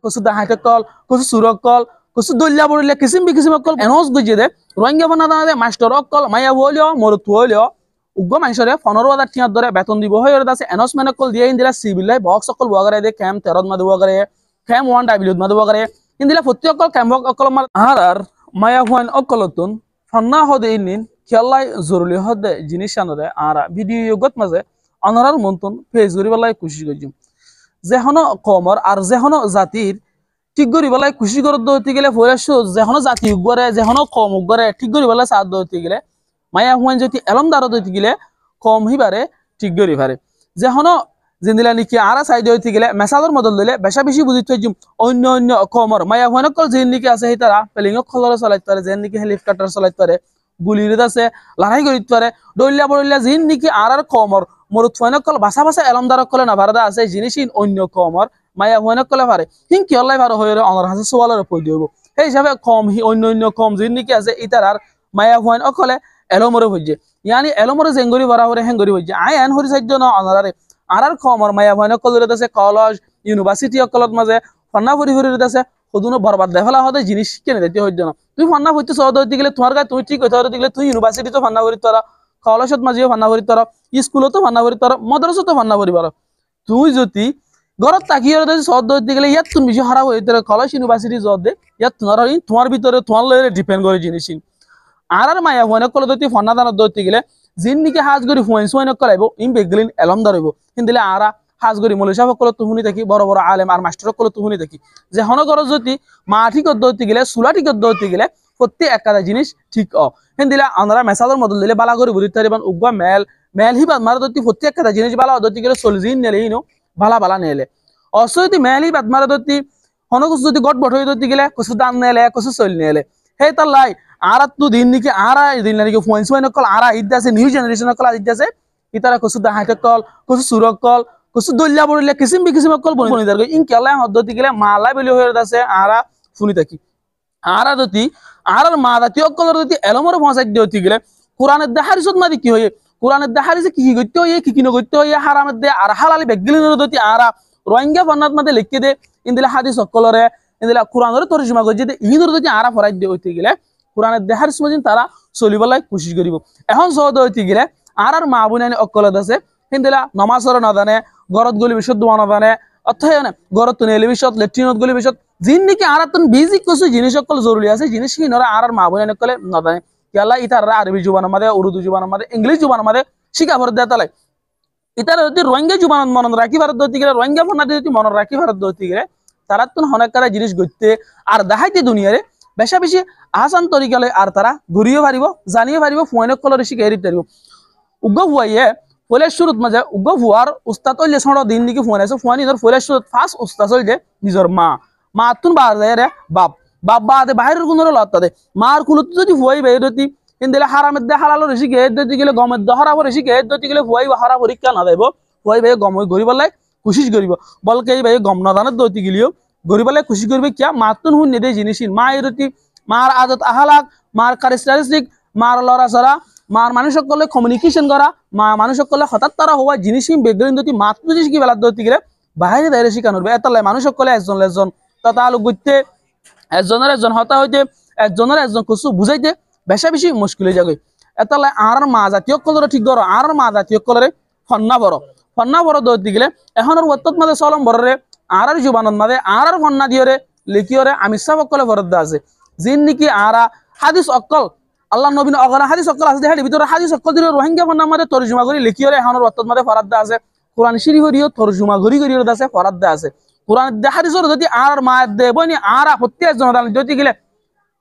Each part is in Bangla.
কসু দাহাইতে কল কসু সুরক কল কসু দল্লা বড়লে কিসিম বিকিসিম কল এনস গজে দে রোহিঙ্গা ফনা দানা মাস্টার কল মায়া হলিও মরতু হলিও উগ্র মানুষরে 15,000 টাকা ধরে বেতন দিব হয়ে আছে এনসমেন্ট কল দিয়ে ইন্দিরা সিভিল বক্স সকল বগারে দে ক্যাম্প 13 মাদ বগারে ক্যাম্প 1 ডাব্লিউ মাদ বগারে ইন্দিরা প্রতি অকল ক্যাম্প অকল মার আর মায়া হুয়ান অকলতুন ফন্না হদে ইনিন খেলাই জরুরি হদে জিনিস আনরে আর ভিডিও গত মাঝে অনরার মন্তন ফেস করি বেলায় খুশি করছিম যেহনো কমর আর যেহনো জাতির ঠিক করি বেলায় খুশি করতে হতে গেলে ফরাসু যেহনো জাতি উগরে যেহনো কম উগরে ঠিক করি বেলায় সাহায্য হতে গেলে মায়া হুয়ান যদি এলম দারদ হইতে গেলে কম হিবারে ঠিক করি পারে যেহনো জিন্দিলা নিকি আরা সাইড হইতে গেলে মেসাজর মদল দিলে বেশা বেশি বুঝিত হইম অন্য অন্য কমর মায়া হুয়ান কল জিন নিকি আছে হিতারা পেলিং খলরে চলাইতে পারে যেন নিকি হেলিকপ্টার চলাইতে পারে গুলির আছে লড়াই করিতে পারে দইলা বড়িলা জিন নিকি আর কমর মরুত হুয়ান কল ভাষা ভাষা এলম দারক কলে না ভারদা আছে জিনিসই অন্য কমর মায়া হুয়ান কলে পারে হিং কি আল্লাহ ভালো হয়ে অনর হাসে সোয়ালের পই দিব এই হিসাবে কম অন্য অন্য কম জিন নিকি আছে ইতারার মায়া হুয়ান অকলে এলোমরে হইছে ইয়ানি এলোমরে জেঙ্গরি ভরা হরে হেঙ্গরি হইছে আই এন হরি সাজ্য ন অনারে আরার খমর মায়া ভাইন কলরে আছে কলেজ ইউনিভার্সিটি কলত মাঝে ফন্না ভরি ভরি আছে সদুনো বরবাদ দেফলা হতে জিনিস কেনে দিতে হইছ না তুই ফন্না হইতে সহদ হইতে গেলে তোমার গায় তুমি ঠিক হইতে হইতে গেলে তুই ইউনিভার্সিটি তো ফন্না ভরি তোরা কলেজত মাঝেও ফন্না ভরি তোরা স্কুলতো ফন্না ভরি তোরা মাদ্রাসা তো ফন্না ভরি পার তুই যদি ঘরত তাকিয়ে সহদ হইতে গেলে ইয়াত তুমি বেশি হারা হইতে কলেজ ইউনিভার্সিটি জব দে ইয়াত তোমার ভিতরে তোমার লয়ে ডিপেন্ড করে জিনিস আর মায়া হুয়ান কল দতি ফন্না দানত দতি গেলে জিন নিকে হাজ গরি হুয়াইন সুয়াইন কলাইব ইম বেগলিন এলম দারইব হিন্দিলে আরা হাজ গরি মলিশা সকল তুহুনি থাকি বড় বড় আলেম আর মাস্টার সকল তুহুনি থাকি যে হন গরজ যদি মা ঠিক দতি গেলে সুলা ঠিক দতি গেলে প্রত্যেক একাদা জিনিস ঠিক হিন্দিলে আমরা মেসাজর মদল দিলে বালা গরি বুঝিতে পারিবান উগবা মেল মেল হিবাদ মার দতি প্রত্যেক একাদা জিনিস বালা দতি গেলে সলজিন নেলে ইনো বালা বালা নেলে অসয়তি মেল হিবাদ মার দতি হনকুস যদি গট বট হই দতি গেলে কুসু দান নেলে কুসু সল নেলে হে তাল্লাই আর তু দিন নিকি আর দিন নাকি ফোন সুয়াইন কল আর ইদ্দা আছে নিউ জেনারেশন কল ইদ্দা আছে ইতারা কসু দাহাইতে কল কসু সুরক কল কসু দল্লা বড়লে কিসিম বিকিসিম কল বনি দার ইন কেলা হদ্দতি গেলে মালা বেলি হয়ে আছে আরা শুনি থাকি আরা দতি আর মা দাতি কলর দতি এলমর পৌঁছাই দিতে গেলে কোরআনের দে হারিসত মাদি কি হয়ে কোরআনের দে হারিসে কি গইতে হয়ে কি কি নগইতে হয়ে হারামের দে আর হালালি বেগলিনের দতি আরা রোহিঙ্গা ফন্নাত মাদে লিখে দে ইনদিলা হাদিস কলরে ইনদিলা কোরআনের তরজমা গজে দে ইনর দতি আরা ফরাই দে হইতে গেলে কোরআনের দেহার মজিন তারা চলিবলাই কোশিশ করিব এখন সহজ হইতে গেলে আর মা বোনানি অকলত আছে হিন্দিলা নমাজর নাজানে ঘরত গলি বিশুদ্ধ নাজানে অর্থাৎ ঘরত তুলে বিশত লেট্রিনত গলি বিশত জিন নাকি আর বেজি কিছু জিনিস সকল জরুরি আছে জিনিস কি নরা আর মা বোনানি কলে নাজানে কেলা ইতারা আরবি জুবান মাদে উর্দু জুবান মাদে ইংলিশ জুবান মাদে শিখা ভর দেয় তালাই ইতারা যদি রোহিঙ্গা জুবান মন রাখি ভারত দতি গেলে রোহিঙ্গা ফোনা যদি মন রাখি ভারত দতি গেলে তারা তো অনেক কারা জিনিস গইতে আর দেখাইতে দুনিয়ারে বেশা বেশি আসান তরিকালে আর তারা ঘুরিয়ে পারিব জানিয়ে পারিব ফুয়াইনক কলরে শিখে এরিতে পারিব উগ্র ফুয়াইয়ে ফলের শুরুত মাঝে উগ্র ফুয়ার উস্তাদ হইলে ছোট দিন দিকে ফুয়ান আছে ফুয়ানি ধর ফলের শুরুত ফার্স্ট উস্তাদ হইল যে নিজের মা তুন বার যায় রে বাপ বাপ বাদে বাহিরের কোন লত্তা দে মার কুলত যদি ফুয়াই বাইরে দতি কিন্তু হারামের দে হালালো রেসি গে দতি গেলে গমের দে হরাব রেসি গে দতি গেলে ফুয়াই হারা পরীক্ষা না দেব ফুয়াই ভাই গম গরিব লাই কোশিশ করিব বলকে এই ভাই গম না দানের দতি গেলিও গরিবালে খুশি করবে কিয়া মাতুন হুন নেদে জিনিস মা এরতি মার আদত আহালাক মার ক্যারেক্টারিস্টিক মার লড়াচড়া মার মানুষ সকলে কমিউনিকেশন করা মা মানুষ সকলে হঠাৎ তারা হওয়া জিনিস বেগরিন যদি মাত্র জিনিস কি বেলা দতি গেলে বাইরে দাঁড়ে শিখানোর এতালে মানুষ সকলে একজন একজন তথা আলু গুইতে একজনের একজন হতা হইতে একজনের একজন কিছু বুঝাইতে বেশা বেশি মুশকিল হয়ে যাবে এতালে আর মা জাতীয় কলরে ঠিক ধরো আর মা জাতীয় কলরে ফন্না বড় দতি গেলে এখনের ওয়াত্তত মাঝে চলম বড়রে আর জুবানত মাদে আর ফন্না দিয়রে লিখিয়রে আমি সব অকলে ফরদ আছে জিন নিকি আরা হাদিস অকল আল্লাহ নবীন অগরা হাদিস অকল আছে হেডি ভিতরে হাদিস অকল দিলে রোহিঙ্গা ফন্না মাদে তরজমা করি লিখিয়রে এখনের ওয়াত্তত মাদে ফরাদ আছে কোরআন শরীফেরও তরজমা করি আছে ফরাদ আছে কোরআন দে হাদিসর যদি আর মা দে বনি আর প্রত্যেক জন যদি গেলে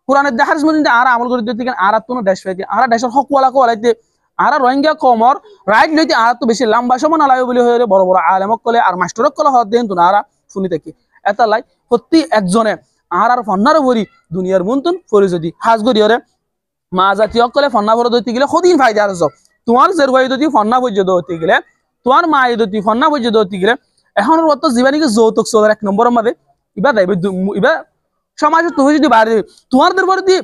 কোরআনের দে হাদিস মধ্যে আর আমল করে দিতে গেলে আর কোনো দেশ পাইতে আর দেশের হকওয়ালা কোয়ালাইতে আর রোহিঙ্গা কমর রাইট লইতে আর তো বেশি লম্বা সময় না লাগে বলে হয়ে বড় বড় আলেমক কলে আর মাস্টারক কলে হদ দেন তো না আর শুনি থাকি এটা লাই প্রতি একজনে আর ফন্নার ভরি দুনিয়ার মন্তন ফরি যদি হাজ গরিয়রে মা জাতীয় কলে ফন্না ভর দইতে গেলে সদিন ফায়দা আর সব তোমার জের ভাই যদি ফন্না বজ্য দইতে গেলে তোমার মা যদি ফন্না বজ্য দইতে গেলে এখন অত জীবানিকে যৌতুক চোর এক নম্বরের মধ্যে ইবা দাইবে ইবা সমাজে তুমি যদি বাড়ি তোমার দরবার দি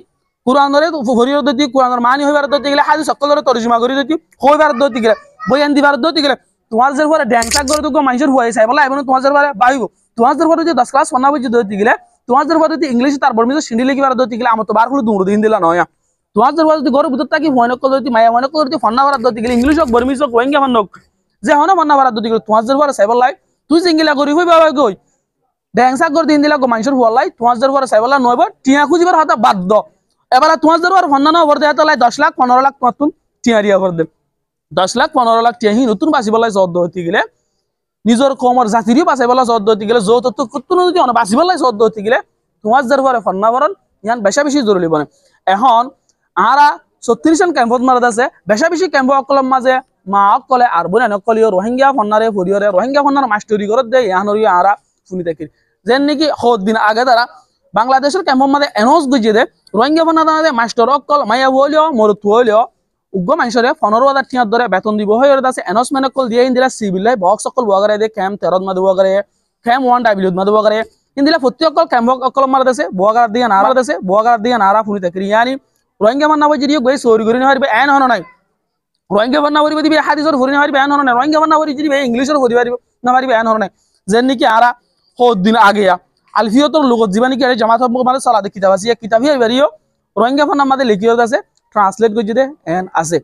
কোরআনরে ভরিও দইতে কোরআনের মানি হইবার দইতে গেলে হাজি সকলের তরজমা করি দইতে হইবার দইতে গেলে বয়ান দিবার দইতে গেলে তোমার জের পরে ড্যাংসাক করে তো মানুষের হয়ে যায় বলা এবং তোমার জের পরে বাইব তোমাদের পরে 10 ক্লাস ফন্না বুঝি দইতে গেলে তোমাদের পরে ইংলিশ তার বর্মিজ সিন্ডি লিখি বার দইতে গেলে আমার তো বার হলো দুমুর দিন দিলা নয় তোমাদের পরে ঘর ভিতর থাকি হয়নক দইতে মায়া হয়নক দইতে ফন্না বার দইতে গেলে ইংলিশ হোক বর্মিজ হোক রোহিঙ্গা মানক যে হন ফন্না বার দইতে গেলে তোমাদের পরে সাইবার লাই তুই সিঙ্গিলা করি হই বাবা গই ড্যাংসা করে দিন দিলা গো মানুষের হুয়ালাই তোমাদের পরে সাইবার লাই নয়বার টিয়া খুঁজিবার হাতে বাধ্য এবার তোমাদের পরে ফন্না না ভর দেয় তাহলে 10 লাখ 15 লাখ নতুন টিয়া দিয়া ভর দে 10 লাখ 15 লাখ টিয়া হি নতুন বাসি বলাই জদ হইতে গেলে নিজের কমর জাতিরও বাঁচাই বলা জদ হইতে গেলে যৌথ কত যদি বাঁচি বলাই জদ হইতে গেলে তোমার যার পরে ফন্না ভরণ ইয়ান বেশা বেশি জরুরি বনে এখন আরা 36 জন ক্যাম্পত মারা আছে বেশা বেশি ক্যাম্প অকলম মাঝে মা অকলে আর বোন অকলিও রোহিঙ্গা ফন্নারে ফরিয়রে রোহিঙ্গা ফন্নার মাস্টরি করত দেয় ইয়ানরিও আরা শুনি থাকি যেন নাকি হদ দিন আগে তারা বাংলাদেশের ক্যাম্পর মাঝে এনস গুজিয়ে দে রোহিঙ্গা ফন্না দাঁড়াতে মাস্টার অকল মাইয়া বলিও মরতু হইলেও উগ্র মানুষের 15,000 টিয়ার ধরে বেতন দিব হয়ে আছে এনাউন্সমেন্ট কল দিয়ে ইন্দিরা সিভিল বক্স সকল বগারে দে ক্যাম্প 13 মাদে বগারে ক্যাম্প 1 ডাব্লিউ মাদে বগারে ইন্দিরা প্রতি অকল ক্যাম্প অকল মারা দেছে বগার দিয়ে নারা দেছে বগার দিয়ে নারা ফুনি তাকরি ইয়ানি রোহিঙ্গা মান নাবই যদি গই সরি করি না হারিবে এন হন নাই রোহিঙ্গা মান নাবই দিবি হাদিসর ভরি না হারিবে এন হন নাই রোহিঙ্গা মান নাবই যদি ইংলিশর ভরি পারিবে না পারিবে এন হন নাই যেন নাকি আরা বহুত দিন আগে আলফিয়তর লোকত জীবানি কি জামাত মানে সালা দে কিতাব আছে কিতাব হি বারিও রোহিঙ্গা মান নামাদে লিখিও আছে ট্রান্সলেট করে দে এন আছে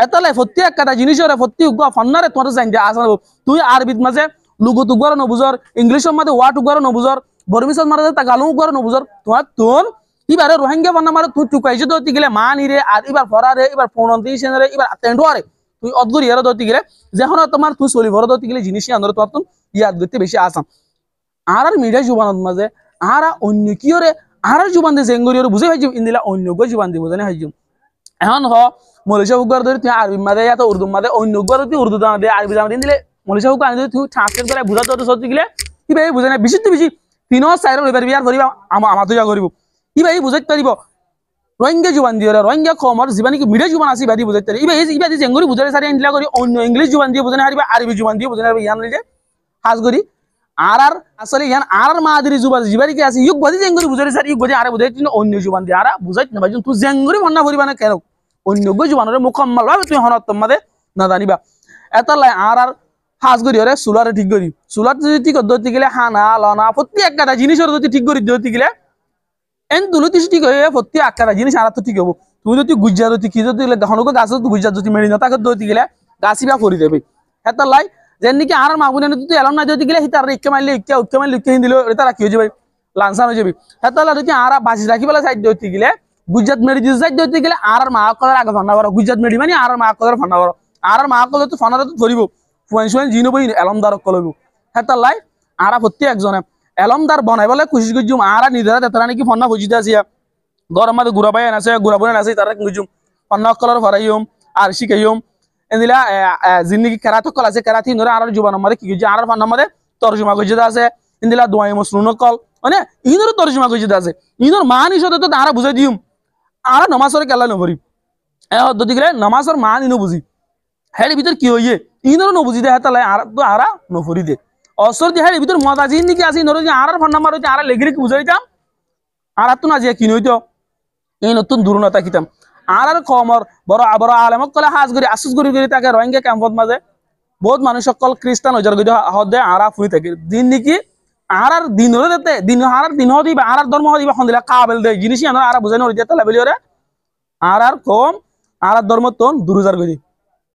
এতলে প্রত্যেক একটা জিনিসের প্রত্যেক ফন্নারে তোমার জান যে আসা তুই আরবিত মাঝে লুগত উগার নবুজর ইংলিশের মাঝে ওয়ার্ড উগার নবুজর বর্মিসর মাঝে তা গালু উগার নবুজর তোমার তোর এবারে রোহিঙ্গা ফন্না মারে তুই টুকাইছে দতি গেলে মানি রে আর এবার ফরারে এবার 29 রে এবার তেন্ডোরে তুই অদ্গুর ইয়ার দতি গেলে যখন তোমার তুই চলি ভর দতি গেলে জিনিসই আন্দর তোমার তুই ইয়াদ করতে বেশি আসাম আর মিডিয়া জুবানত মাঝে আর অন্য কিয়রে আর জুবান দে জেঙ্গরিয়র বুঝে হইজু ইন্দিলা অন্য গো জুবান দিব জানে হইজু এখন হ মলেশিয়া উগার ধরে তুই আরবি মাদে তো উর্দু মাদে অন্য উগার তুই উর্দু দাম দে আরবি দাম দিলে মলেশিয়া উগার আনি তুই ট্রান্সলেট করে বুঝাতে তো সত্যি গেলে কি ভাই বুঝে না বেশি তো বেশি 3 4 এবার বিয়ার করিবা আমার তো যা করিব কি ভাই বুঝাইতে পারিব রোহিঙ্গা জুবান দিয়ে রোহিঙ্গা কমর জীবানি কি মিডিয়া জুবান আছে বাদি বুঝাইতে পারি ইবাদি জেঙ্গরি বুঝাই সারি ইন্ডিয়া করি অন্য ইংলিশ জুবান দিয়ে বুঝাই হারিবা আরবি জুবান দিয়ে বুঝাই হারিবা ইয়ান নিলে হাজ করি আর আসলে ইয়ান আর মাদিরি জুবান জিবারি কি আছে ইউক বাদি জেঙ্গরি বুঝাই সারি ইউক বাদি আরে বুঝাই অন্য জুবান দিয়ে আর বুঝাইতে না ভাই তুই জেঙ্গরি মন্না ভরিবা না কেন অন্য জুবানের মুকম্মল ভাবে তুই হনত তোমাদে না জানিবা এত লাই আর হাজ করি ওরে সুলারে ঠিক করি সুলার যদি ঠিক করতে গেলে হানা লনা প্রত্যেক একটা জিনিসের যদি ঠিক করি দিতে গেলে এন তুলো তিস ঠিক হয়ে প্রত্যেক একটা জিনিস আর তো ঠিক হবো তুমি যদি গুজ্জা যদি কি যদি দেখো গাছ গুজ্জা যদি মেরি না তাকে দিতে গেলে গাছিবা করে দেবে এত লাই যেন নাকি আর মাগুনে তুই এলাম না দিতে গেলে তার ইকে মারলে উচ্চে মারলে উচ্চে দিল এটা রাখি হয়ে যাবে লাঞ্চান হয়ে যাবে এত লাই যদি আর বাঁচি রাখি পেলে সাইড দিতে গেলে গুজরাট মেডি সাইড দিতে গেলে আর মা কলার আগে ফান্না করো গুজরাট মেডি মানে আর মা কলার ফান্না করো আর মা কলে তো ফান্না তো ধরিব ফুয়ান সুয়ান জিনো বই এলমদার কলব হেতা লাই আর প্রত্যেক একজনে এলমদার বানাই বলে খুশি গুজুম আর নিজেরা তেতরা নাকি ফান্না বুঝিতে আসিয়া গরম মাঝে গুড়া পাই আছে গুড়া বোন আছে তারা গুজুম ফান্না কলার ফরাইম আর শিখাইম এদিলা জিন্দিগি কেরাত কল আছে কেরাতি নরে আর জুবান মারে কি গুজি আর ফান্না মারে তরজমা গুজিতে আছে ইন্দিলা দোয়াই মসরুন কল মানে ইনর তরজমা গুজিতে আছে ইনর মান হিসেবে তো তারা বুঝাই দিম আর নমাজরে কেলা নভরি এ হদ্দি গেলে নমাজর মান ইনো বুঝি হের ভিতর কি হইয়ে ইনর নবুঝি দে হেতালে আর তো আরা নফরি দে অসর দি হের ভিতর মজা জিন কি আসি নর আর ফোন নাম্বার হইছে আর লেগরি কি বুঝাইতাম আর তো না যে কি নইতো এই নতুন দুর্নতা কিতাম আর কমর বড় বড় আলেমক কলে হাজ করি আসুস করি তাকে রোহিঙ্গা ক্যাম্পত মাঝে বহুত মানুষ সকল খ্রিস্টান হজার গদি হদে আরা ফুই থাকে দিন নাকি আর দিন হলে দিতে দিন আর দিন দিবা আর ধর্ম দিবা খন্দিলা কাবেল দে জিনিসই আর বুঝাই নরি দিতে লেভেলি ওরে আর কম আর ধর্ম তোন 2000 গদি